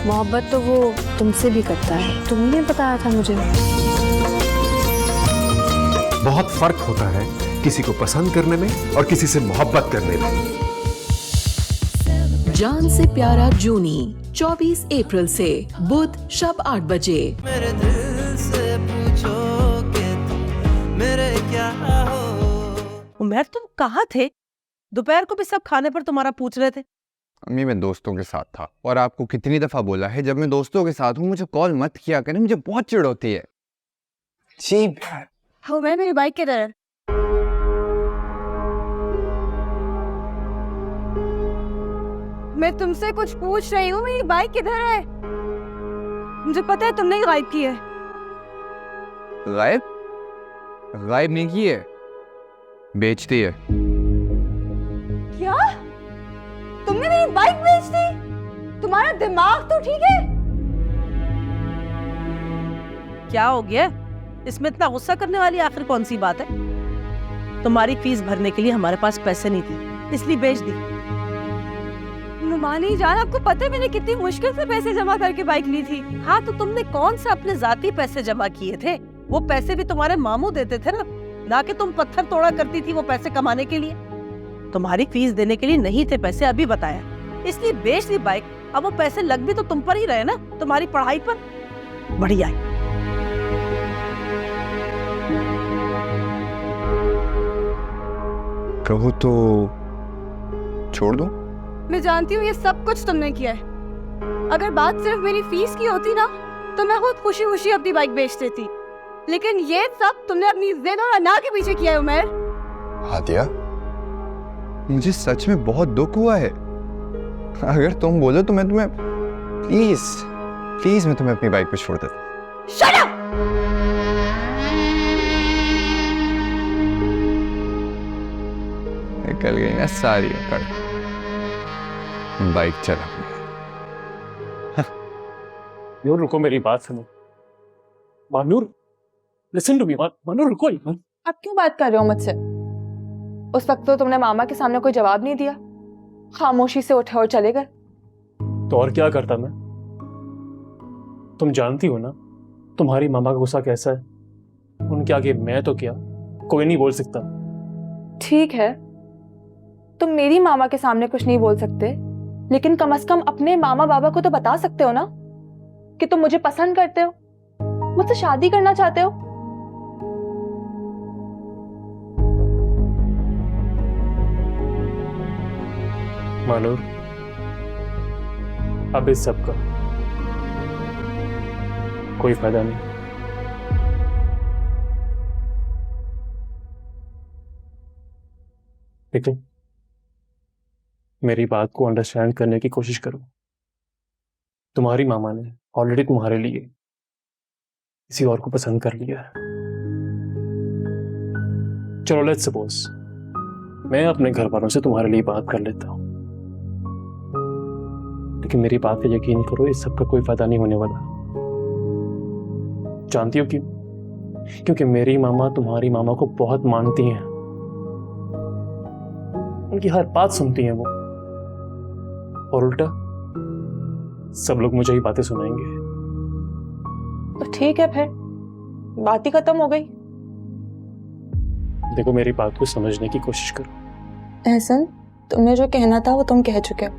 मोहब्बत तो वो तुमसे भी करता है, तुमने बताया था मुझे। बहुत फर्क होता है किसी को पसंद करने में और किसी से मोहब्बत करने में। जान से प्यारा जूनी 24 अप्रैल से बुध शाम 8 बजे। मेरे दिल से पूछोगे तुम मेरे क्या हो। उमर तुम कहाँ थे? दोपहर को भी सब खाने पर तुम्हारा पूछ रहे थे। अम्मी मैं दोस्तों के साथ था, और आपको कितनी दफा बोला है जब मैं दोस्तों के साथ हूँ मुझे कॉल मत किया करें, मुझे बहुत चिढ़ होती है। जी हाँ मैं मेरी बाइक किधर है? मैं तुमसे कुछ पूछ रही हूँ, मेरी बाइक किधर है? मुझे पता है तुमने ही गायब की है। गायब? गायब नहीं की है, बेचती है। क्या? तुमने मेरी बाइक बेच दी? तुम्हारा दिमाग तो ठीक है? क्या हो गया? इसमें इतना गुस्सा करने वाली आखिर कौन सी बात है? तुम्हारी फीस भरने के लिए हमारे पास पैसे नहीं थे, इसलिए बेच दी। नुमानी जान, आपको पता है मैंने कितनी मुश्किल से पैसे जमा करके बाइक ली थी। हाँ तो तुमने कौन सा अपने जाती पैसे जमा किए थे? वो पैसे भी तुम्हारे मामू देते थे ना कि तुम पत्थर तोड़ा करती थी वो पैसे कमाने के लिए। तुम्हारी फीस देने के लिए नहीं थे पैसे, अभी बताया, इसलिए बेच दी बाइक। अब वो पैसे लग भी तो तुम पर ही रहे ना, तुम्हारी पढ़ाई पर। बढ़िया है। कहो तो छोड़ दो। मैं जानती हूँ ये सब कुछ तुमने किया है। अगर बात सिर्फ मेरी फीस की होती ना तो मैं खुद खुशी खुशी अपनी बाइक बेच देती, लेकिन ये सब तुमने अपनी जिद और अना के पीछे किया है उमर। हादिया, मुझे सच में बहुत दुख हुआ है। अगर तुम बोलो तो मैं तुम्हें प्लीज मैं तुम्हें अपनी बाइक पे छोड़ देता। Shut up! निकल गई ना सारी अकड़, बाइक चला। मानूर रुको, मेरी बात सुनो। Manur listen to me. Manur रुको यार। आप क्यों बात कर रहे हो मुझसे? उस वक्त तो तुमने मामा के सामने कोई जवाब नहीं दिया, खामोशी से उठे और चले गए। तो और क्या करता मैं? तुम जानती हो ना तुम्हारी मामा का गुस्सा कैसा है। उनके आगे मैं तो क्या कोई नहीं बोल सकता। ठीक है, तुम मेरी मामा के सामने कुछ नहीं बोल सकते, लेकिन कम से कम अपने मामा बाबा को तो बता सकते हो ना कि तुम मुझे पसंद करते हो, मुझसे शादी करना चाहते हो। मानूर अब इस सब का कोई फायदा नहीं। लेकिन मेरी बात को अंडरस्टैंड करने की कोशिश करो। तुम्हारी मामा ने ऑलरेडी तुम्हारे लिए किसी और को पसंद कर लिया है। चलो लेट्स सपोज मैं अपने घर वालों से तुम्हारे लिए बात कर लेता हूं, लेकिन मेरी बात पे यकीन करो इस सब का कोई फायदा नहीं होने वाला। जानती हो क्यों? क्योंकि मेरी मामा तुम्हारी मामा को बहुत मानती हैं, उनकी हर बात सुनती हैं वो, और उल्टा सब लोग मुझे ही बातें सुनाएंगे। तो ठीक है, फिर बात ही खत्म हो गई। देखो मेरी बात को समझने की कोशिश करो। एहसन, तुमने जो कहना था वो तुम कह चुके हो,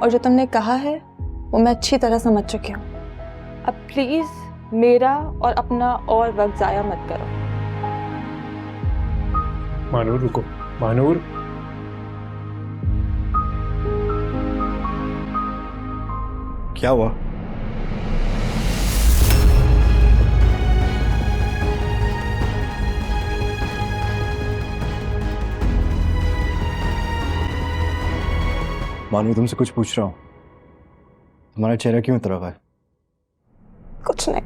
और जो तुमने कहा है वो मैं अच्छी तरह समझ चुकी हूँ। अब प्लीज मेरा और अपना और वक्त जाया मत करो। मानूर रुको। मानूर क्या हुआ? मानू तुमसे कुछ पूछ रहा हूँ, तुम्हारा चेहरा क्यों उतरा हुआ है? कुछ नहीं।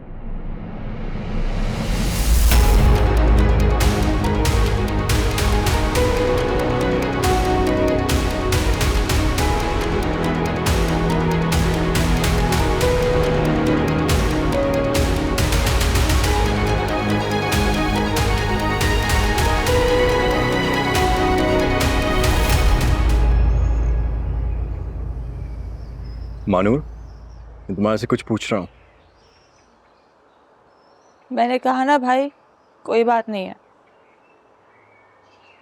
मानूर, मैं तुम्हारे से कुछ पूछ रहा हूँ। मैंने कहा ना भाई, कोई बात नहीं है।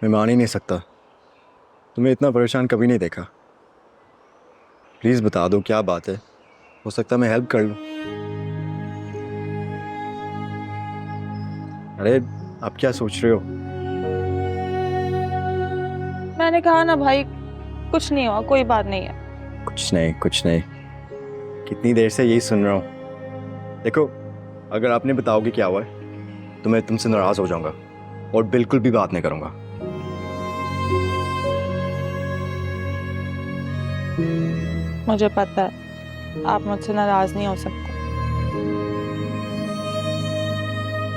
मैं मान ही नहीं सकता, तुम्हें इतना परेशान कभी नहीं देखा। प्लीज़ बता दो क्या बात है, हो सकता है मैं हेल्प कर लूँ। अरे आप क्या सोच रहे हो? मैंने कहा ना भाई, कुछ नहीं हुआ, कोई बात नहीं है। कुछ नहीं कुछ नहीं, कितनी देर से यही सुन रहा हूँ। देखो, अगर आप नहीं बताओगे क्या हुआ है तो मैं तुमसे नाराज़ हो जाऊंगा और बिल्कुल भी बात नहीं करूंगा। मुझे पता है आप मुझसे नाराज नहीं हो सकते।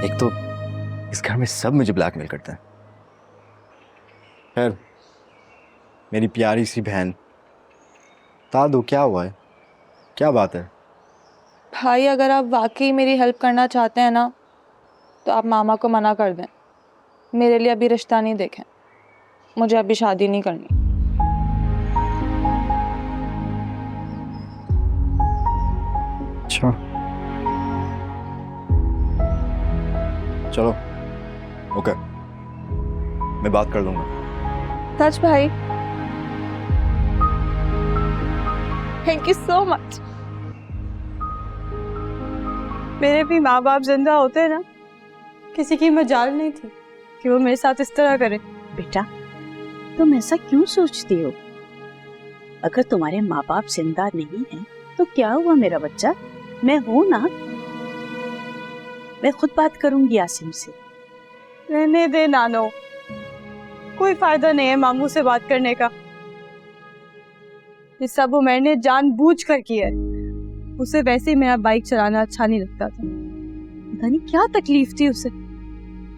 एक तो इस घर में सब मुझे ब्लैकमेल करते हैं। खैर, मेरी प्यारी सी बहन, बता दो क्या हुआ है, क्या बात है? भाई अगर आप वाकई मेरी हेल्प करना चाहते हैं ना, तो आप मामा को मना कर दें। मेरे लिए अभी रिश्ता नहीं देखें, मुझे अभी शादी नहीं करनी। अच्छा, चलो ओके, मैं बात कर लूंगा। सच भाई? Thank you so much. मेरे भी माँ बाप जिंदा होते ना, किसी की मजाल नहीं थी कि वो मेरे साथ इस तरह करे। बेटा, तुम ऐसा क्यों सोचती हो? अगर तुम्हारे माँ बाप जिंदा नहीं हैं, तो क्या हुआ मेरा बच्चा, मैं हूं ना। मैं खुद बात करूंगी आसिम से। रहने दे नानो, कोई फायदा नहीं है मामू से बात करने का। ये सब वो मैंने जानबूझ कर किया है। उसे वैसे ही मेरा बाइक चलाना अच्छा नहीं लगता था, पता नहीं क्या तकलीफ थी उसे।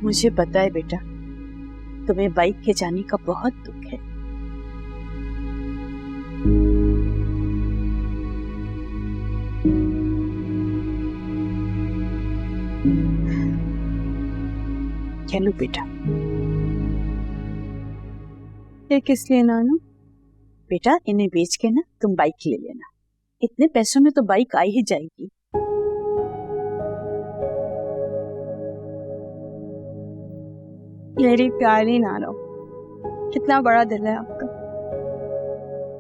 मुझे पता है बेटा, तुम्हें बाइक के जाने का बहुत दुख है। चलो बेटा। ये किस लिए नानो? बेटा, इन्हें बेच के ना तुम बाइक ले लेना। इतने पैसों में तो बाइक आ ही जाएगी। मेरी प्यारी नानो, कितना बड़ा दिल है आपका,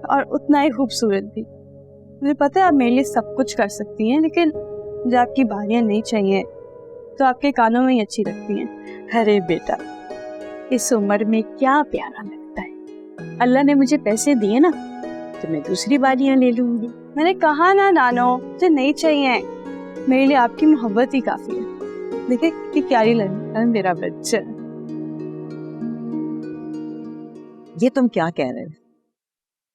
और उतना ही खूबसूरत भी। मुझे पता है आप मेरे लिए सब कुछ कर सकती हैं, लेकिन जब आपकी बालियां नहीं चाहिए तो आपके कानों में ही अच्छी लगती हैं। अरे बेटा, इस उम्र में क्या प्यारा लगता है। अल्लाह ने मुझे पैसे दिए ना, तो मैं दूसरी बालियां ले लूंगी। मैंने कहा ना नानो, मुझे नहीं चाहिए। मेरे लिए आपकी मोहब्बत ही काफी है। देखिए कितनी प्यारी लग रहा है मेरा बच्चा। ये तुम क्या कह रहे हो?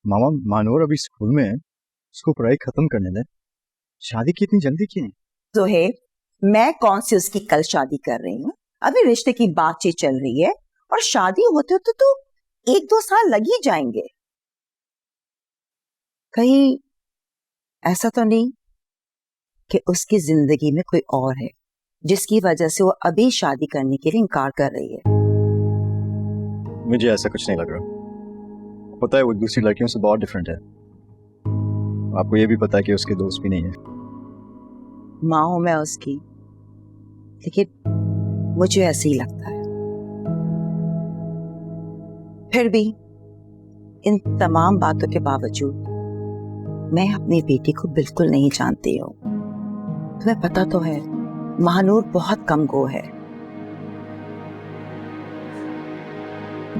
मामा, मानूर अभी स्कूल में है, उसको पढ़ाई खत्म करने दे। शादी की इतनी जल्दी क्यों? जोहेब, मैं कौन सी उसकी कल शादी कर रही हूँ? अभी रिश्ते की बातचीत चल रही है, और शादी होते होते तो 1-2 साल लग ही जाएंगे। कहीं ऐसा तो नहीं कि उसकी जिंदगी में कोई और है जिसकी वजह से वो अभी शादी करने के लिए इनकार कर रही है? मुझे ऐसा कुछ नहीं लग रहा। पता है वो दूसरी लड़कियों से बहुत डिफरेंट है। आपको ये भी पता है कि उसके दोस्त भी नहीं है। माँ हूं मैं उसकी, लेकिन मुझे ऐसे ही लगता है। फिर भी इन तमाम बातों के बावजूद मैं अपनी बेटी को बिल्कुल नहीं जानती हूँ। तुम्हें पता तो है महानूर बहुत कम गो है।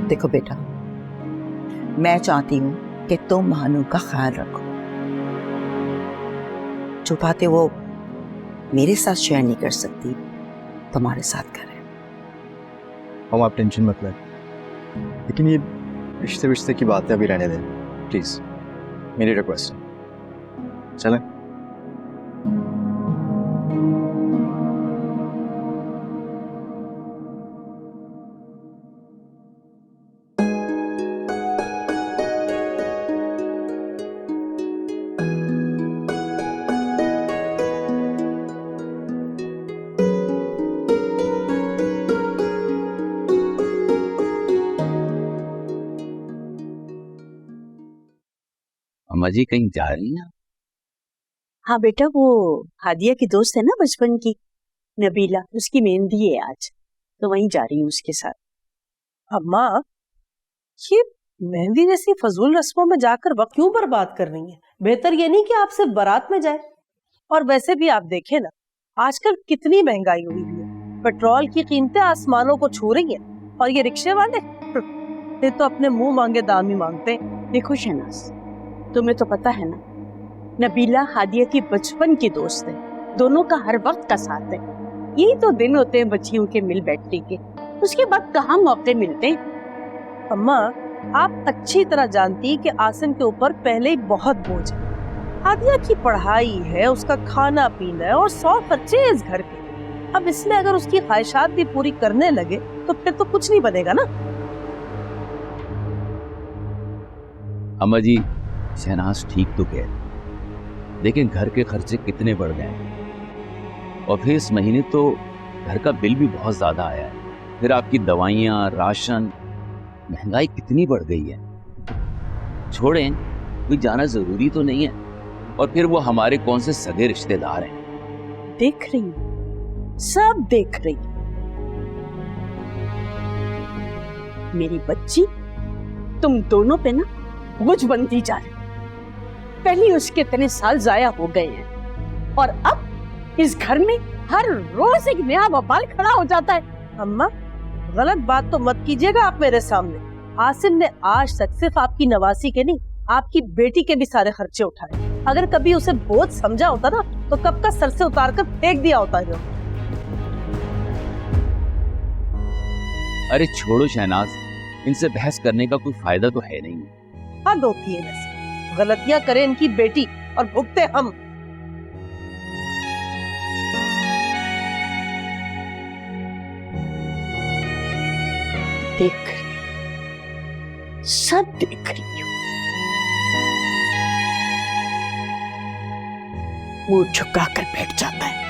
देखो बेटा, मैं चाहती हूँ कि तुम महानूर का ख्याल रखो। जो बातें वो मेरे साथ शेयर नहीं कर सकती, तुम्हारे साथ करें। हम आप टेंशन मत लें, लेकिन ये रिश्ते की बातें अभी रहने दें प्लीज, मेरी रिक्वेस्ट है। चलें? अम्मा जी कहीं जा रही हैं? हाँ बेटा, वो हादिया की दोस्त है ना बचपन की, नबीला, उसकी मेहंदी है आज, तो वहीं जा रही हूँ उसके साथ। अम्मा, ये मेहंदी जैसी फजूल रस्मों में जाकर वक्त क्यों बर्बाद कर रही हैं? बेहतर ये नहीं कि आप सिर्फ बारात में जाए। और वैसे भी आप देखें ना, आजकल कितनी महंगाई हुई है, पेट्रोल की कीमतें आसमानों को छू रही हैं, और ये रिक्शे वाले ये तो अपने मुंह मांगे दाम ही मांगते हैं। देखो शहनाज, तुम्हें तो पता है ना, नबीला हादिया की बचपन की दोस्त है, दोनों का हर वक्त का साथ है। यही तो दिन होते हैं बच्चियों के मिल बैठने के, उसके बाद कहाँ मौके मिलते हैं। अम्मा, आप अच्छी तरह जानती हैं कि आसिम के ऊपर पहले ही बहुत बोझ है। हादिया की पढ़ाई है, उसका खाना पीना है, और 100 खर्चे हैं इस घर के। अब इसमें अगर उसकी ख्वाहिशात भी पूरी करने लगे तो फिर तो कुछ नहीं बनेगा ना। अम्मा जी, शहनाज ठीक तो कह, लेकिन घर के खर्चे कितने बढ़ गए, और फिर इस महीने तो घर का बिल भी बहुत ज्यादा आया है। फिर आपकी दवाइयाँ, राशन, महंगाई कितनी बढ़ गई है। छोड़ें, कोई जाना जरूरी तो नहीं है, और फिर वो हमारे कौन से सगे रिश्तेदार हैं। देख रही हूँ, सब देख रही हूँ। मेरी बच्ची, तुम दोनों पे ना बोझ बनती जा रही। पहले उसके इतने साल जाया हो गए हैं, और अब इस घर में हर रोज एक नया बवाल खड़ा हो जाता है। अम्मा, गलत बात तो मत कीजिएगा आप मेरे सामने। आसिम ने आज तक सिर्फ आपकी नवासी के नहीं, आपकी बेटी के भी सारे खर्चे उठाए। अगर कभी उसे बोझ समझा होता ना, तो कब का सर से उतार कर फेंक दिया होता है। अरे छोड़ो शहनाज, इनसे बहस करने का कोई फायदा तो है नहीं। हद होती है वैसे, गलतियां करे इनकी बेटी और भुगते हम। देख रही, सब देख रही हूँ। मुंह झुका कर बैठ जाता है।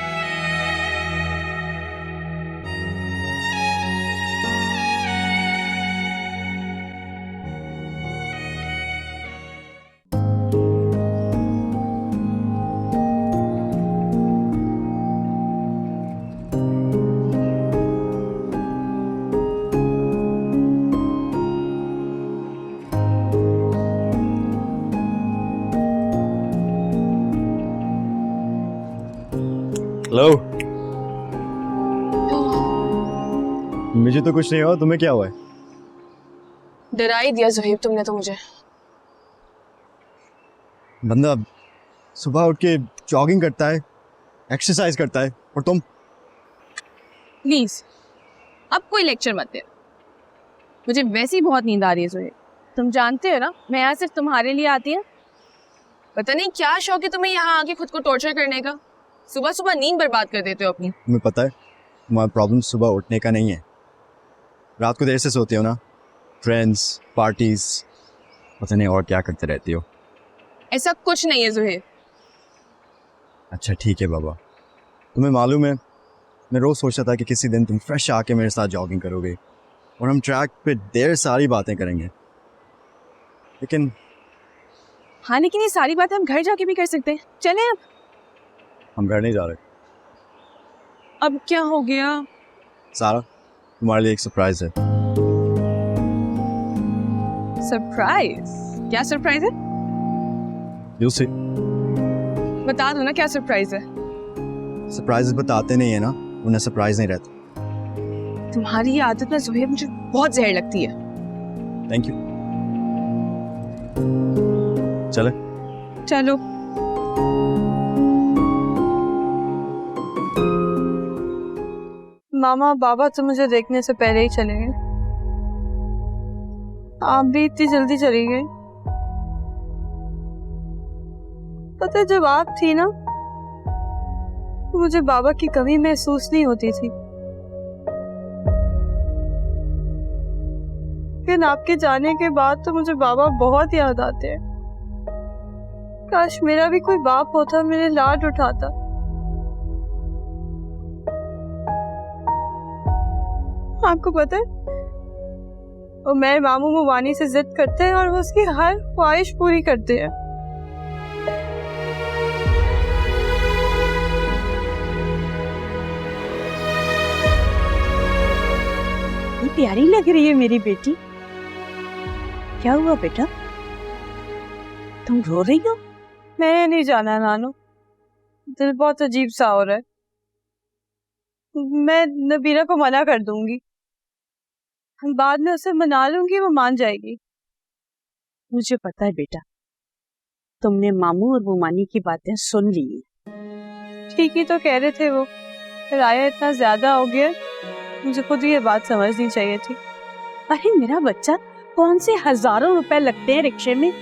हेलो। मुझे तो कुछ नहीं हुआ, तुम्हें क्या हुआ है? डरा ही दिया ज़ुहैब तुमने तो मुझे। बंदा सुबह उठ के जॉगिंग करता है, एक्सरसाइज करता है, और तुम? प्लीज अब कोई लेक्चर मत दे, मुझे वैसे ही बहुत नींद आ रही है ज़ुहैब। तुम जानते हो ना, मैं यहाँ सिर्फ तुम्हारे लिए आती हूँ। पता नहीं क्या शौक है तुम्हें यहाँ आके खुद को टॉर्चर करने का। सुबह सुबह नींद बर्बाद कर देते हो अपनी। तुम्हें पता है तुम्हारा प्रॉब्लम सुबह उठने का नहीं है, रात को देर से सोती हो ना, फ्रेंड्स, पार्टीज, पता नहीं और क्या करते रहती हो। ऐसा कुछ नहीं है ज़ुहैब। अच्छा ठीक है बाबा, तुम्हें मालूम है मैं रोज सोचता था कि किसी दिन तुम फ्रेश आके मेरे साथ जॉगिंग करोगे और हम ट्रैक पे ढेर सारी बातें करेंगे, लेकिन हाँ, लेकिन ये सारी बातें हम घर जाके भी कर सकते हैं। चलें अब? हम घर नहीं जा रहे। अब क्या हो गया? सारा, तुम्हारे लिए एक सरप्राइज है। सरप्राइज? क्या सरप्राइज है? You'll see। बता दो ना क्या सरप्राइज है। सरप्राइज बताते नहीं है ना, उन्हें सरप्राइज नहीं रहता। तुम्हारी ये आदत ना ज़ुहैब मुझे बहुत जहर लगती है। Thank you. चले? चलो। मामा बाबा तो मुझे देखने से पहले ही चले गए। आप भी इतनी जल्दी चली गई। पता है, जब आप थी ना तो मुझे बाबा की कमी महसूस नहीं होती थी, लेकिन आपके जाने के बाद तो मुझे बाबा बहुत याद आते हैं। काश मेरा भी कोई बाप होता, मेरे लाड उठाता। आपको पता है, और मेरे मामू मुबानी से जिद करते हैं और वो उसकी हर ख्वाहिश पूरी करते हैं। प्यारी लग रही है मेरी बेटी। क्या हुआ बेटा, तुम रो रही हो? मैंने नहीं जाना नानू, दिल बहुत अजीब सा हो रहा है। मैं नबीरा को मना कर दूंगी, बाद में उसे मना लूंगी, वो मान जाएगी। मुझे पता है बेटा, तुमने मामू और बुमानी की बातें सुन ली हैं। ठीक ही तो कह रहे थे वो, किराया इतना ज्यादा हो गया, मुझे खुद ये बात समझनी चाहिए थी। अरे मेरा बच्चा, कौन से हजारों रुपए लगते हैं रिक्शे में?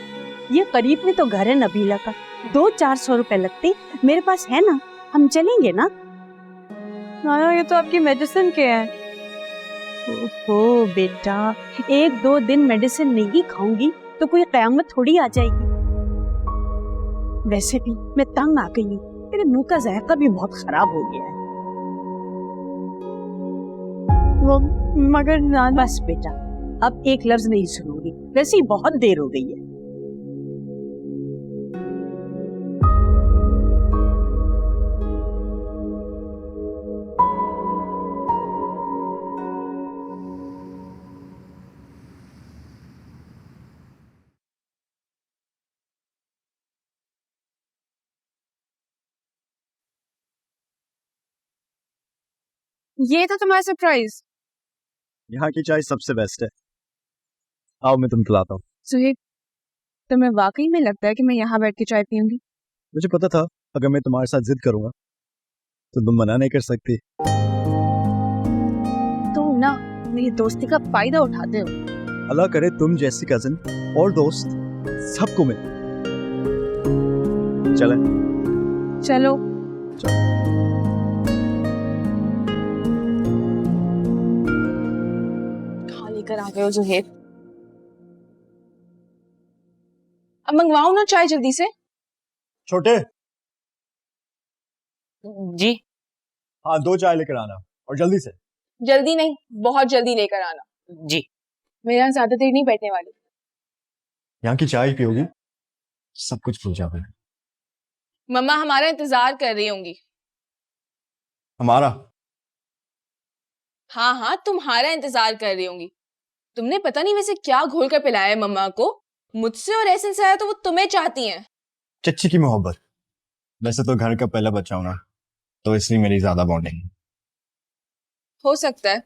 ये करीब में तो घर है नबीला का, 200-400 रुपए लगते, मेरे पास है ना, हम चलेंगे ना। नाना ये तो आपकी मेडिसिन के हैं। ओहो बेटा, 1-2 दिन मेडिसिन नहीं खाऊंगी तो कोई कयामत थोड़ी आ जाएगी। वैसे भी मैं तंग आ गई हूँ, मेरे मुंह का जायका भी बहुत खराब हो गया है। वो मगर नाना। बस बेटा, अब एक लफ्ज नहीं सुनूंगी, वैसे ही बहुत देर हो गई है। ये था तुम्हारा सरप्राइज। यहाँ की चाय सबसे बेस्ट है, आओ मैं तुम पिलाता हूँ। सुहेब, तुम्हें वाकई में लगता है कि मैं यहाँ बैठ के चाय पीऊंगी? मुझे पता था अगर मैं तुम्हारे साथ जिद करूंगा तो तुम मना नहीं कर सकती। तुम ना मेरी दोस्ती का फायदा उठाते हो। अल्लाह करे तुम जैसी कजिन और दोस्त सबको मिले। चले चलो। कहाँ लेकर आ गए हो जुहेब? अब मंगवाओ ना चाय जल्दी से। छोटे जी। हाँ 2 चाय लेकर आना और जल्दी से। जल्दी नहीं, बहुत जल्दी लेकर आना। जी। मेरे यहाँ ज्यादा देर नहीं बैठने वाली। यहाँ की चाय पियोगी सब कुछ भूल जाओगे। मम्मा हमारा इंतजार कर रही होंगी। हमारा? हाँ हाँ, तुम्हारा इंतजार कर रही होंगी। तुमने पता नहीं वैसे क्या घोल कर पिलाया है मम्मा को। मुझसे और ऐसे से आया तो वो तुम्हें चाहती हैं। चच्ची की मोहब्बत। वैसे तो घर का पहला बच्चा हूं ना, तो इसलिए मेरी ज्यादा बॉन्डिंग। हो सकता है।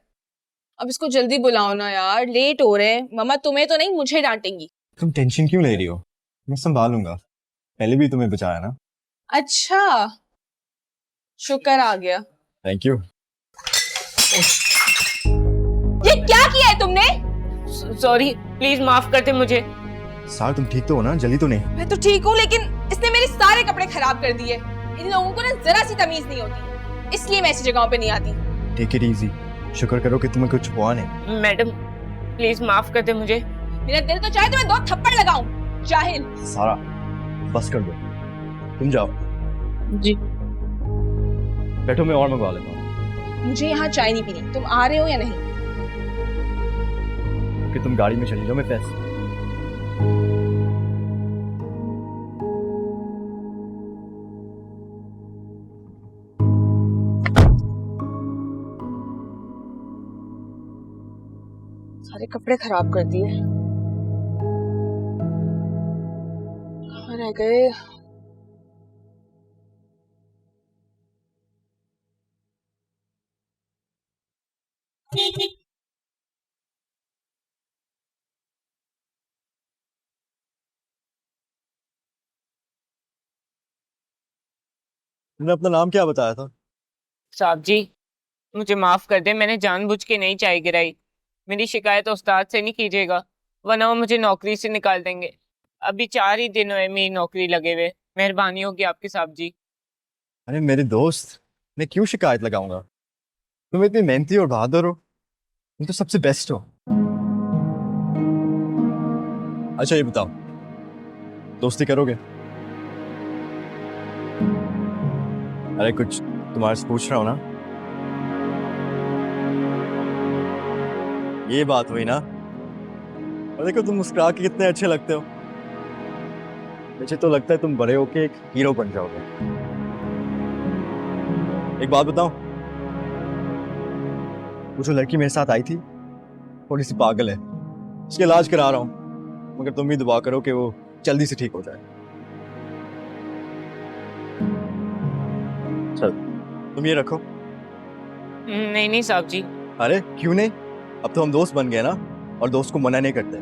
अब इसको जल्दी बुलाओ ना यार, लेट हो रहे हैं। मम्मा तुम्हें तो नहीं, मुझे डांटेंगी। तुम टेंशन क्यों ले रही हो, मैं संभालूंगा। पहले भी तुम्हें बचाया ना। अच्छा, शुक्र आ गया। Thank you. ये क्या किया है तुमने? सॉरी, प्लीज माफ कर दे मुझे। सार तुम ठीक तो हो ना, जली तो नहीं? मैं तो ठीक हूँ, लेकिन इसने मेरे सारे कपड़े खराब कर दिए। इन लोगों को ना जरा सी तमीज नहीं होती, इसलिए मैं ऐसी जगहों पे नहीं आती। टेक इट इजी, शुक्र करो कि तुम्हें कुछ हुआ नहीं। मैडम प्लीज माफ कर दे मुझे। मेरा दिल तो चाहे तो मैं 2 थप्पड़ लगाऊं, जाहिल। सारा बस कर दो, तुम जाओ। जी। बैठो, मैं और मंगवा लेता हूँ। मुझे यहाँ चाय नहीं पीनी। तुम आ रहे हो या नहीं? कि तुम गाड़ी में चली जाओ, मैं पैसे। सारे कपड़े खराब कर दिए। कहाँ रह गए? तुमने अपना नाम क्या बताया था? साहब जी, मुझे माफ कर दे, मैंने जानबूझ के नहीं चाय गिराई। मेरी शिकायत उस्ताद से नहीं कीजिएगा, वरना वो मुझे नौकरी से निकाल देंगे। अभी 4 ही दिन हुए मेरी नौकरी लगे हुए। मेहरबानी होगी आपकी साहब जी। अरे मेरे दोस्त, मैं क्यों शिकायत लगाऊंगा? तुम इतनी मेहनती और बहादुर हो, तुम तो सबसे बेस्ट हो। अच्छा ये बताओ, दोस्ती करोगे? अरे कुछ तुम्हारे से पूछ रहा हूं ना। ये बात हुई ना। और देखो तुम मुस्कुरा के कितने अच्छे लगते हो। मुझे तो लगता है तुम बड़े होके एक हीरो बन जाओगे। एक बात बताओ, वो जो लड़की मेरे साथ आई थी, थोड़ी सी पागल है, उसका इलाज करा रहा हूँ, मगर तुम भी दुआ करो कि वो जल्दी से ठीक हो जाए। चल तुम ये रखो। नहीं नहीं साहब जी। अरे क्यों नहीं, अब तो हम दोस्त बन गए ना, और दोस्त को मना नहीं करते,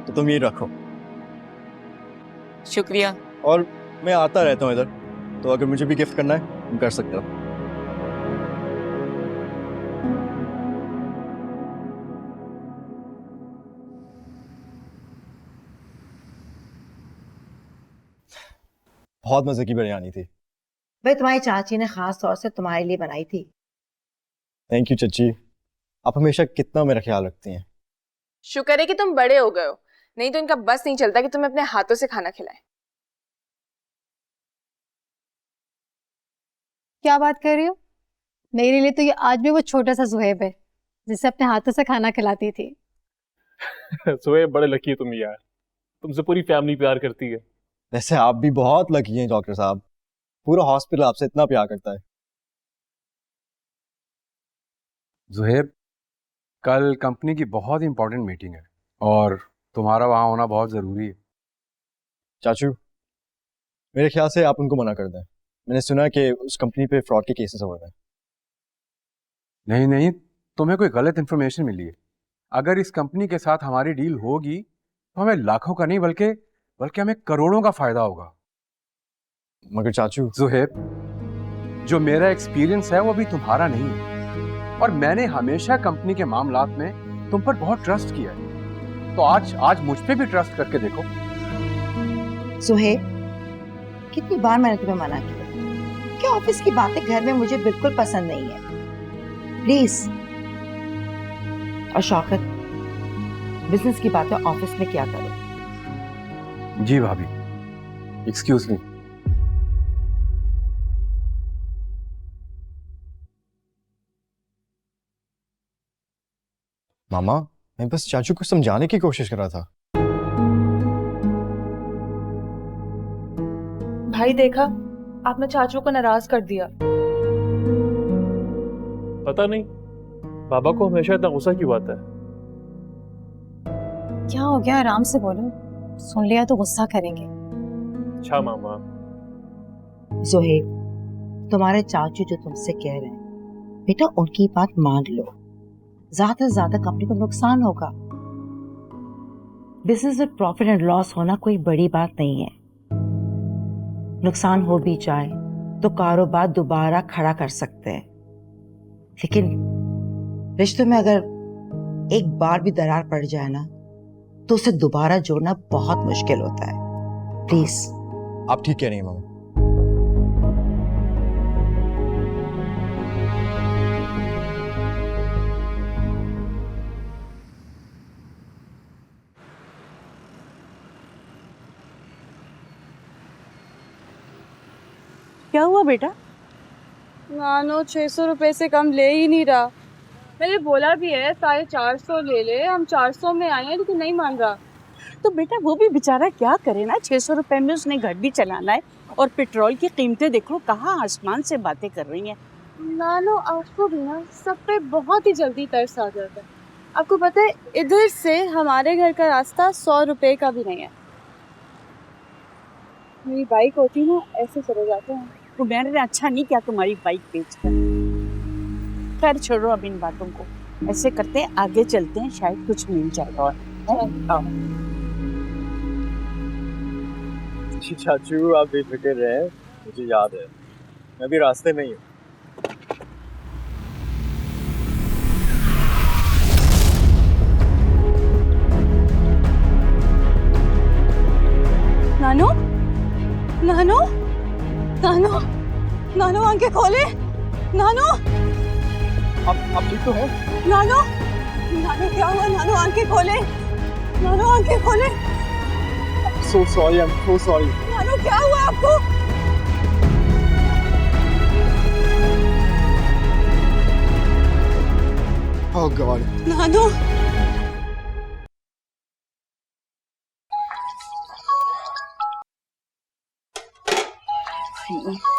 तो तुम ये रखो। शुक्रिया। और मैं आता रहता हूँ इधर, तो अगर मुझे भी गिफ्ट करना है तुम कर सकते हो। बहुत मजे की बिरयानी थी। भाई तुम्हारी चाची ने खास तौर से तुम्हारे लिए बनाई थी। थैंक यू चची, आप हमेशा कितना मेरा ख्याल रखती हैं। शुक्र है कि तुम बड़े हो गए हो, नहीं तो इनका बस नहीं चलता कि तुम्हें अपने हाथों से खाना खिलाए। क्या बात कर रही हो? मेरे लिए तो ये आज भी वो छोटा सा सुहेब है जिसे अपने हाथों से खाना खिलाती थी। सुहेब बड़े लकी है तुम यार, तुमसे पूरी फैमिली प्यार करती है। वैसे आप भी बहुत लकी हैं डॉक्टर साहब, पूरा हॉस्पिटल आपसे इतना प्यार करता है। जुहेब, कल कंपनी की बहुत इंपॉर्टेंट मीटिंग है और तुम्हारा वहां होना बहुत जरूरी है। चाचू, मेरे ख्याल से आप उनको मना कर दें। मैंने सुना कि उस कंपनी पे फ्रॉड के केसेस हो रहे हैं। नहीं नहीं, तुम्हें कोई गलत इन्फॉर्मेशन मिली है। अगर इस कंपनी के साथ हमारी डील होगी तो हमें लाखों का नहीं बल्कि हमें करोड़ों का फायदा होगा। मगर चाचू। जुहेब, जो मेरा एक्सपीरियंस है वो भी तुम्हारा नहीं है, और मैंने हमेशा कंपनी के मामलात में तुम पर बहुत ट्रस्ट किया है, तो आज मुझ पे भी ट्रस्ट करके देखो। सुहेब, कितनी बार मैंने तुम्हें मना किया कि ऑफिस की बातें घर में मुझे बिल्कुल पसंद नहीं है, प्लीज। और शौकत, बिजनेस की बातें ऑफिस में क्या करो। जी भाभी, एक्सक्यूज मी। मामा, मैं बस चाचू को समझाने की कोशिश कर रहा था। भाई देखा, आपने चाचू को नाराज कर दिया। पता नहीं बाबा को हमेशा इतना गुस्सा क्यों आता है। क्या हो गया? आराम से बोलो, सुन लिया तो गुस्सा करेंगे। अच्छा मामा। सुहेब, तुम्हारे चाचू जो तुमसे कह रहे हैं, बेटा उनकी बात मान लो। ज्यादा से ज्यादा कंपनी को नुकसान होगा। बिजनेस में प्रॉफिट एंड लॉस होना कोई बड़ी बात नहीं है। नुकसान हो भी जाए तो कारोबार दोबारा खड़ा कर सकते हैं, लेकिन रिश्तों में अगर एक बार भी दरार पड़ जाए ना, तो उसे दोबारा जोड़ना बहुत मुश्किल होता है। प्लीज। आप ठीक कह रही हैं मामा। क्या हुआ बेटा? नानो 600 रुपए से कम ले ही नहीं रहा। मैंने बोला भी है 450 ले ले, हम 400 में आए हैं, लेकिन नहीं मान रहा। तो बेटा वो भी बेचारा क्या करे ना, 600 रुपए में उसने घर भी चलाना है, और पेट्रोल की कीमतें देखो कहाँ आसमान से बातें कर रही हैं। नानो आपको भी ना सब पे बहुत ही जल्दी तरस आ जाता है। आपको पता है इधर से हमारे घर का रास्ता 100 रुपए का भी नहीं है। मेरी बाइक होती ना ऐसे चले जाते हैं। तो मैंने अच्छा नहीं किया तुम्हारी बाइक बेचकर। खैर छोड़ो अब इन बातों को, ऐसे करते हैं आगे चलते हैं, शायद कुछ मिल जाएगा। और चाचू आप बेफिक्र रहे, मुझे याद है, मैं भी रास्ते में ही हूँ। नानो नानो नानो नानो आंखें खोले। नानो आप ठीक तो हैं? नानो नानो क्या हुआ? नानो आंखें खोले। नानो आंखें खोले। So sorry, I'm so sorry. नानो क्या हुआ आपको? Oh God. नानो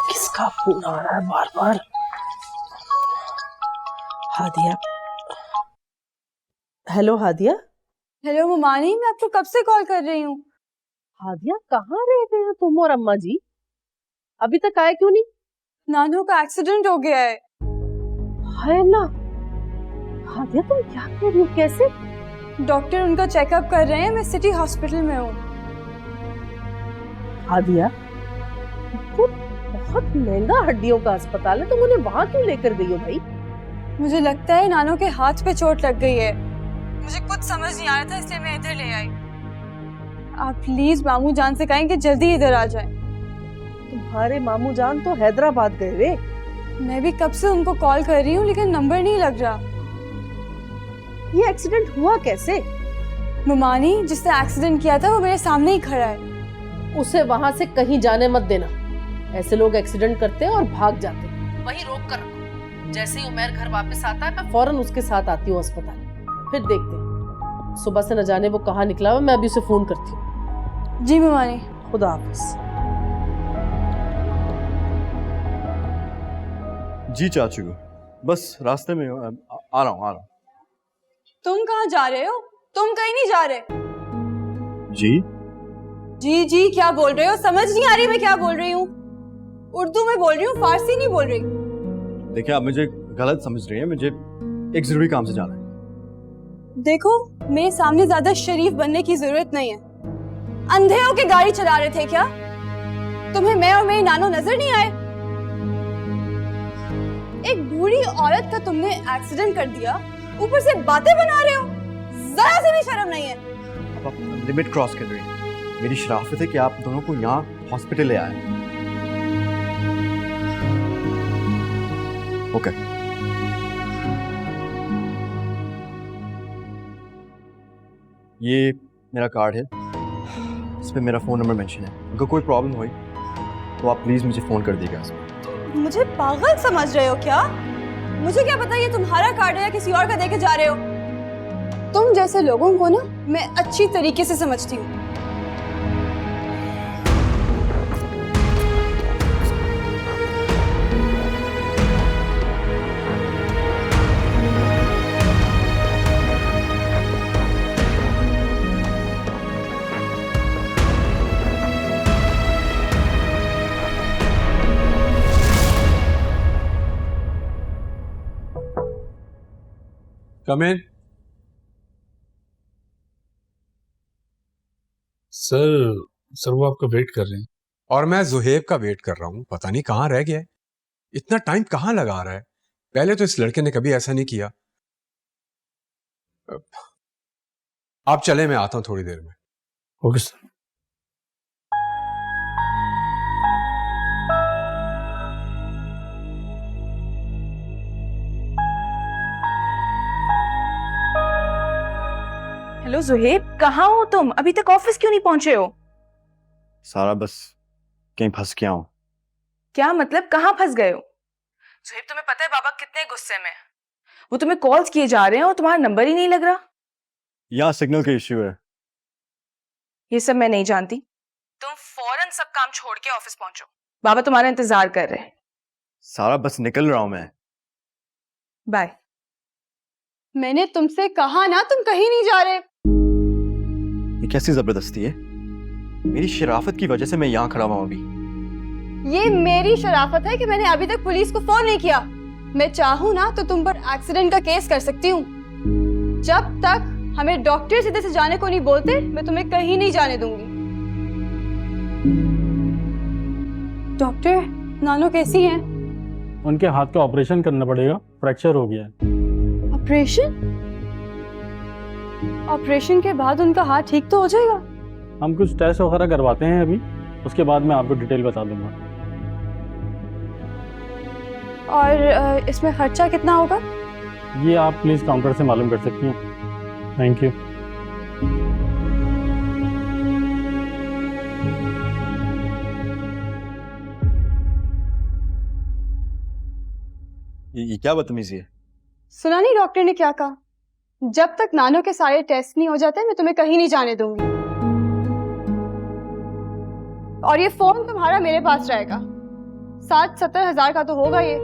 किसका फोन आ रहा है बार बार? हाँ दिया। हेलो हादिया। हेलो ममानी, मैं आपको कब से कॉल कर रही हूँ। हादिया कहाँ रह गए हो तुम और अम्मा जी? अभी तक आए क्यों नहीं? नानू का एक्सीडेंट हो गया है। हाय अल्लाह। हादिया तुम क्या कर रही हो? कैसे? डॉक्टर उनका चेकअप कर रहे हैं, मैं सिटी हॉस्पिटल में हूँ। हादिया तो बहुत महंगा हड्डियों का अस्पताल है, तुम उन्हें वहाँ क्यों लेकर गई हो भाई? मुझे लगता है नानू के हाथ पे चोट लग गई है, मुझे कुछ समझ नहीं आ रहा था इसलिए मैं इधर ले आई। आप प्लीज मामू जान से कहें कि जल्दी इधर आ जाए। तुम्हारे मामू जान तो हैदराबाद गए रे। मैं भी कब से उनको कॉल कर रही हूँ लेकिन नंबर नहीं लग रहा। ये एक्सीडेंट हुआ कैसे? ममानी, जिसने एक्सीडेंट किया था वो मेरे सामने ही खड़ा है। उसे वहां से कहीं जाने मत देना। ऐसे लोग एक्सीडेंट करते हैं और भाग जाते हैं, वहीं रोक कर रखो। जैसे ही उमर घर वापस आता है मैं फौरन उसके साथ आती हूँ अस्पताल, फिर देखते हैं। सुबह से न जाने वो कहाँ निकला हुआ, मैं अभी उसे फोन करती हूँ। जी ममानी। खुदा हाफिज। जी चाचू, बस रास्ते में आ रहा हूँ। तुम कहाँ जा रहे हो? तुम कहीं नहीं जा रहे। जी जी जी क्या बोल रहे हो? समझ नहीं आ रही मैं क्या बोल रही हूँ। उर्दू में बोल रही हूँ, फारसी नहीं बोल रही। देखिए, आप मुझे गलत समझ रही हैं, मुझे एक जरूरी काम से जाना है। देखो, मेरे सामने ज्यादा शरीफ बनने की जरूरत नहीं है। अंधे होके गाड़ी चला रहे थे क्या? तुम्हें मैं और मेरी नानो नजर नहीं आए? एक बूढ़ी औरत का तुमने एक्सीडेंट कर दिया, ऊपर से बातें बना रहे हो। जरा से भी शर्म नहीं है। अब आप लिमिट क्रॉस कर रही हैं। मेरी शराफत है कि आप दोनों को यहाँ हॉस्पिटल ले आए। ओके। ये मेरा कार्ड है, इस पे मेरा फोन नंबर मेंशन है। अगर कोई प्रॉब्लम हुई तो आप प्लीज मुझे फोन कर दीजिएगा। मुझे पागल समझ रहे हो क्या? मुझे क्या पता ये तुम्हारा कार्ड है या किसी और का देके जा रहे हो। तुम जैसे लोगों को ना मैं अच्छी तरीके से समझती हूँ। कम इन। सर वो आपका वेट कर रहे हैं। और मैं जुहेब का वेट कर रहा हूं, पता नहीं कहां रह गया है। इतना टाइम कहां लगा रहा है? पहले तो इस लड़के ने कभी ऐसा नहीं किया। आप चले, मैं आता हूं थोड़ी देर में। Okay sir. हेलो जुहेब, कहाँ हो तुम? अभी तक ऑफिस क्यों नहीं पहुंचे हो? सारा बस कहीं फंस गया हूँ। क्या मतलब, कहाँ फंस गए हो? जुहेब, तुम्हें पता है बाबा कितने गुस्से में? वो तुम्हें कॉल्स किए जा रहे हैं और तुम्हारा नंबर ही नहीं लग रहा। यहाँ सिग्नल का इश्यू है। ये सब मैं नहीं जानती। तुम फौरन सब काम छोड़ के ऑफिस पहुंचो, बाबा तुम्हारा इंतजार कर रहे हैं। सारा बस निकल रहा हूं मैं। बाय। मैंने तुमसे कहा ना, तुम कहीं नहीं जा रहे। ये कैसी जबरदस्ती है? मेरी शराफत की वजह से मैं यहाँ खड़ा हुआ हूं अभी। ये मेरी शराफत है कि मैंने अभी तक पुलिस को फोन नहीं किया। मैं चाहूँ ना तो तुम पर एक्सीडेंट का केस कर सकती हूँ। जब तक हमें डॉक्टर सीधे से जाने को नहीं बोलते, मैं तुम्हें कहीं नहीं जाने दूंगी। डॉक्टर, नानो कैसी हैं? उनके हाथ का ऑपरेशन करना पड़ेगा, फ्रैक्चर हो गया है। ऑपरेशन? ऑपरेशन के बाद उनका हाथ ठीक तो हो जाएगा? हम कुछ टेस्ट वगैरह करवाते हैं अभी, उसके बाद मैं आपको डिटेल बता दूंगा। और इसमें खर्चा कितना होगा? ये आप प्लीज काउंटर से मालूम कर सकती हैं। Thank you. ये क्या बदतमीजी है? सुना नहीं डॉक्टर ने क्या कहा? जब तक नानो के सारे टेस्ट नहीं हो जाते मैं तुम्हें कहीं नहीं जाने दूंगी। और ये फोन तुम्हारा मेरे पास रहेगा। 60-70 हजार का तो होगा ये।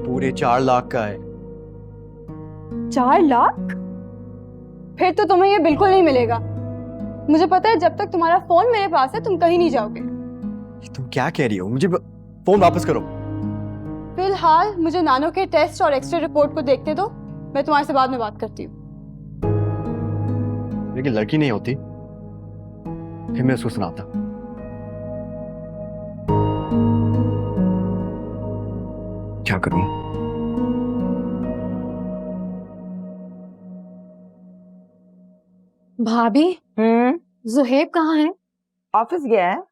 पूरे 4 लाख का है। 4 लाख? फिर तो तुम्हें ये बिल्कुल नहीं मिलेगा। मुझे पता है जब तक तुम्हारा फोन मेरे पास है तुम कहीं नहीं जाओगे। तुम क्या कह रही हो? मुझे फोन वापस करो। फिलहाल मुझे नानो के टेस्ट और एक्सरे रिपोर्ट को देखते दो, मैं तुम्हारे से बाद में बात करती हूँ। लेकिन लड़की नहीं होती फिर मैं उसको सुनाता। क्या करूं? भाभी जुहेब कहाँ है? ऑफिस गया है।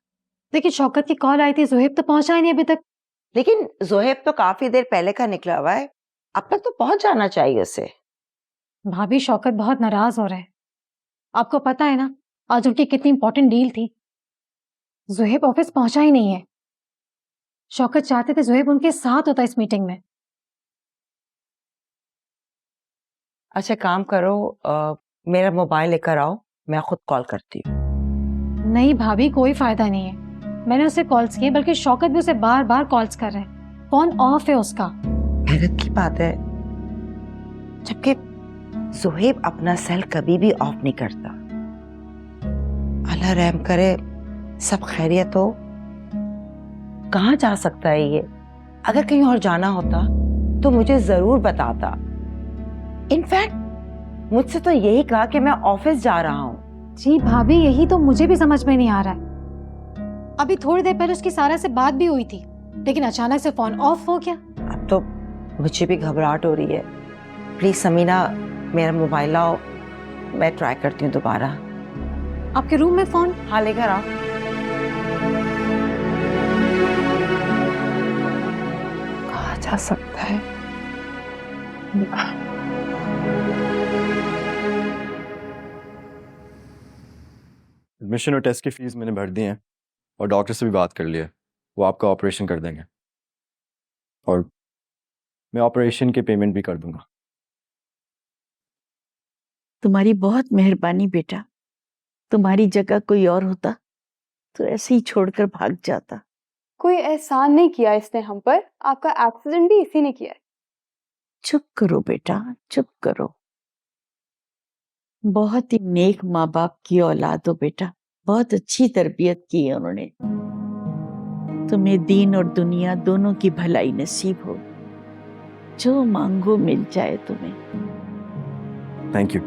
देखिए शौकत की कॉल आई थी, जुहेब तो पहुंचा ही नहीं अभी तक। लेकिन जोहेब तो काफी देर पहले का निकला हुआ है, अब तक तो पहुंच जाना चाहिए उसे। भाभी शौकत बहुत नाराज हो रहे हैं। आपको पता है ना आज उनकी कितनी इंपॉर्टेंट डील थी। जुहेब ऑफिस पहुंचा ही नहीं है। शौकत चाहते थे जुहेब उनके साथ होता इस मीटिंग में। अच्छा काम करो, मेरा मोबाइल लेकर आओ, मैं खुद कॉल करती हूँ। नहीं भाभी कोई फायदा नहीं है। मैंने उसे कॉल्स किए, बल्कि शौकत भी उसे बार बार कॉल्स कर रहे हैं। फोन ऑफ है उसका। हैरत की बात है, जबकि जोहेब अपना सेल कभी भी ऑफ नहीं करता। अल्लाह रहम करे, सब खैरियत हो। कहाँ जा सकता है ये? अगर कहीं और जाना होता तो मुझे जरूर बताता। इनफैक्ट मुझसे तो यही कहा कि मैं ऑफिस जा रहा हूँ। जी भाभी यही तो मुझे भी समझ में नहीं आ रहा है। अभी थोड़ी देर पहले उसकी सारा से बात भी हुई थी, लेकिन अचानक से फोन ऑफ हो गया। अब तो मुझे भी घबराहट हो रही है। प्लीज समीना मेरा मोबाइल लाओ, मैं ट्राई करती हूँ दोबारा। आपके रूम में फोन? हाँ लेकर आओ। कहा जा सकता है? एडमिशन और टेस्ट की फीस मैंने भर दी है और डॉक्टर से भी बात कर लिया, वो आपका ऑपरेशन कर देंगे और मैं ऑपरेशन के पेमेंट भी कर दूंगा। तुम्हारी बहुत मेहरबानी बेटा। तुम्हारी जगह कोई और होता तो ऐसे ही छोड़कर भाग जाता। कोई एहसान नहीं किया इसने हम पर, आपका एक्सीडेंट भी इसी ने किया है। चुप करो बेटा, चुप करो। बहुत ही नेक माँ बाप की औलाद हो बेटा, बहुत अच्छी तरबियत की है उन्होंने। तुम्हें दीन और दुनिया दोनों की भलाई नसीब हो, जो मांगो मिल जाए तुम्हें। Thank you.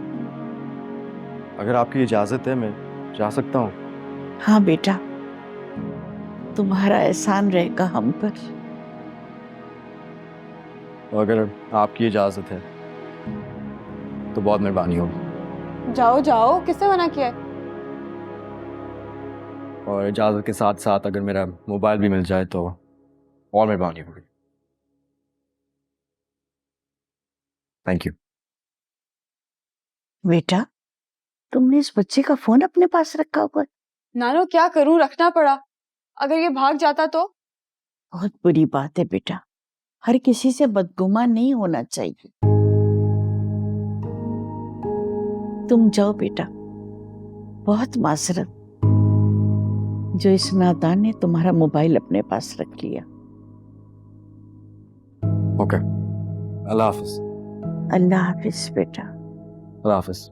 अगर आपकी इजाजत है मैं जा सकता हूँ? हाँ बेटा, तुम्हारा एहसान रहेगा हम पर। और अगर आपकी इजाजत है तो बहुत मेहरबानी होगी। जाओ जाओ, किसने मना किया है? और इजाजत के साथ साथ अगर मेरा मोबाइल भी मिल जाए तो और मेहरबानी होगी। Thank you. बेटा तुमने इस बच्चे का फोन अपने पास रखा हुआ है? नानो क्या करूं, रखना पड़ा। अगर ये भाग जाता तो? बहुत बुरी बात है बेटा, हर किसी से बदगुमान नहीं होना चाहिए। तुम जाओ बेटा, बहुत माजरत जो इस नादान ने तुम्हारा मोबाइल अपने पास रख लिया। ओके, अल्लाह हाफिज। अल्लाह हाफिज बेटा। अल्लाह हाफिज।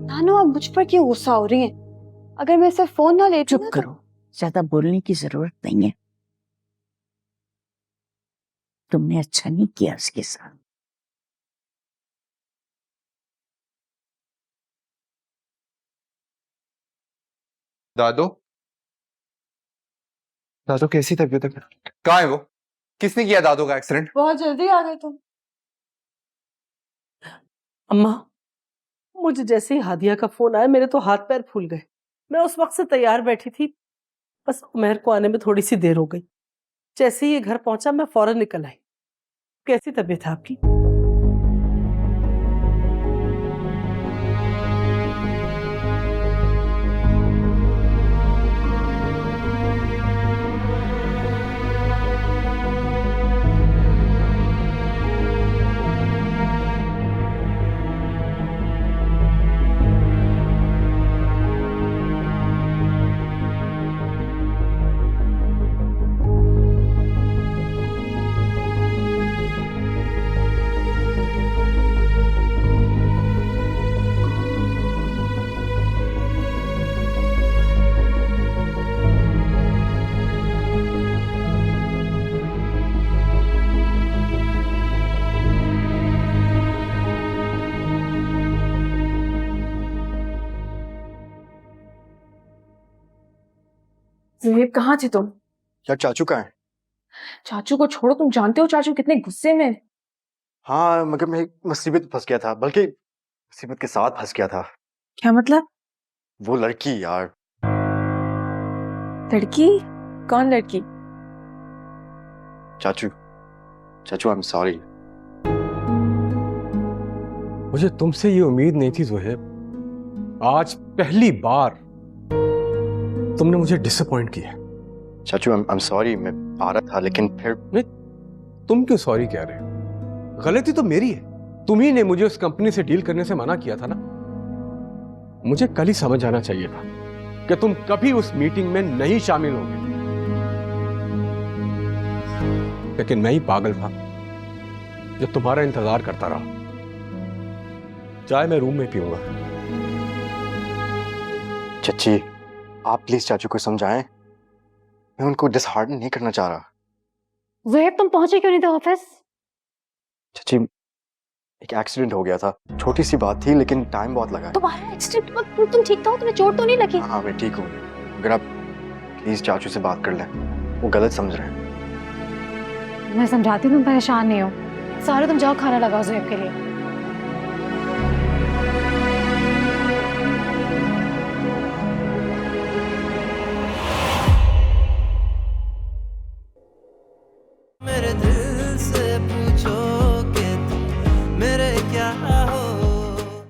नानो आप मुझ पर क्यों गुस्सा हो रही हैं? अगर मैं इसे फोन ना लेती चुप करो, ज्यादा बोलने की जरूरत नहीं है। तुमने अच्छा नहीं किया उसके साथ। दादो, दादो कैसी तबीयत है? कहाँ है वो? किसने किया दादो का एक्सीडेंट? बहुत जल्दी आ गए तुम। अम्मा, मुझे जैसे ही हादिया का फोन आया मेरे तो हाथ पैर फूल गए। मैं उस वक्त से तैयार बैठी थी, बस उमर को आने में थोड़ी सी देर हो गई। जैसे ही ये घर पहुंचा मैं फौरन निकल आई। कैसी तबीयत है आपकी? जुहेब कहाँ थे तुम? यार चाचू कहाँ है? चाचू को छोड़ो, तुम जानते हो चाचू कितने गुस्से में। हाँ मगर मैं एक मुसीबत में फंस गया था, बल्कि मुसीबत के साथ फंस गया था। क्या मतलब? वो लड़की यार। लड़की? कौन लड़की? चाचू चाचू आई एम सॉरी। मुझे तुमसे ये उम्मीद नहीं थी ज़ुहैब। आज पहली बार तुमने मुझे डिसअपॉइंट किया। चाचू आई एम सॉरी, मैं आ रहा था लेकिन फिर नहीं, तुम क्यों सॉरी कह रहे हो? गलती तो मेरी है। तुम ही ने मुझे उस कंपनी से डील करने से मना किया था ना। मुझे कल ही समझ आना चाहिए था कि तुम कभी उस मीटिंग में नहीं शामिल होगे, लेकिन मैं ही पागल था जो तुम्हारा इंतजार करता रहा। चाय मैं रूम में पीऊंगा। चची आप प्लीज चाचू को समझाएं, मैं उनको डिसहार्टन नहीं करना चाह रहा। ज़ुहैब तुम पहुंचे क्यों नहीं थे ऑफिस? चची एक एक्सीडेंट हो गया था, छोटी सी बात थी लेकिन टाइम बहुत लगा। तुम्हारा एक्सीडेंट? तुम ठीक हो? तुम्हें चोट तो नहीं लगी? हाँ मैं ठीक हूँ, अगर आप प्लीज चाचू से बात कर लें, वो गलत समझ रहे हैं। मैं समझाती हूँ, तुम परेशान नहीं हो। सारे तुम जाओ खाना लगाओ ज़ुहैब के लिए।